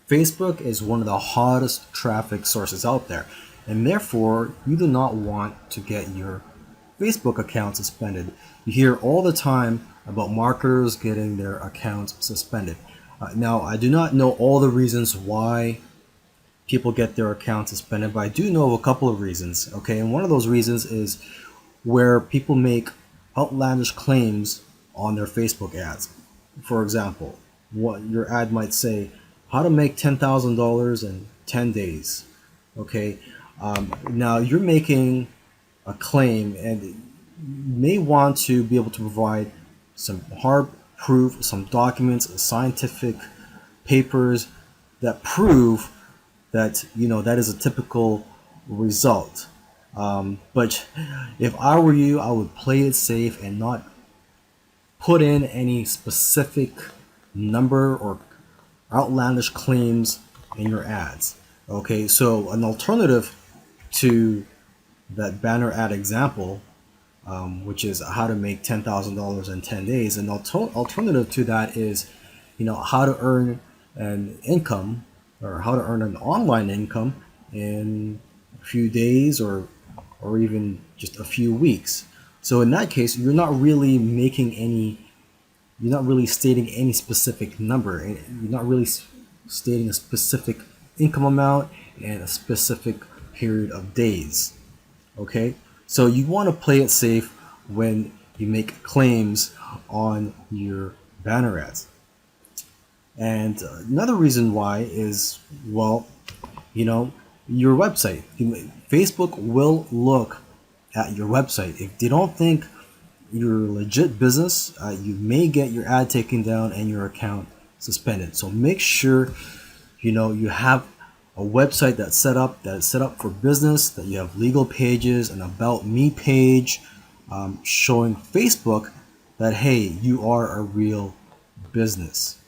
Facebook is one of the hottest traffic sources out there, and therefore you do not want to get your Facebook account suspended. You hear all the time about marketers getting their accounts suspended. Now, I do not know all the reasons why people get their accounts suspended, but I do know of a couple of reasons. Okay, and one of those reasons is where people make outlandish claims on their Facebook ads. For example, what your ad might say, how to make $10,000 in 10 days. Okay, now you're making a claim and you may want to be able to provide some hard proof, some documents, scientific papers that prove that that is a typical result. But if I were you, I would play it safe and not put in any specific number or outlandish claims in your ads. Okay, so an alternative to that banner ad example, which is how to make $10,000 in 10 days, an alternative to that is, how to earn an income or how to earn an online income in a few days or even just a few weeks. So in that case, you're not really stating any specific number. You're not really stating a specific income amount and a specific period of days. Okay, so you want to play it safe when you make claims on your banner ads. And another reason why is, well, your website. Facebook will look at your website. If they don't think you're a legit business, you may get your ad taken down and your account suspended. So make sure you have a website that is set up for business, that you have legal pages, an about me page, showing Facebook that, hey, you are a real business.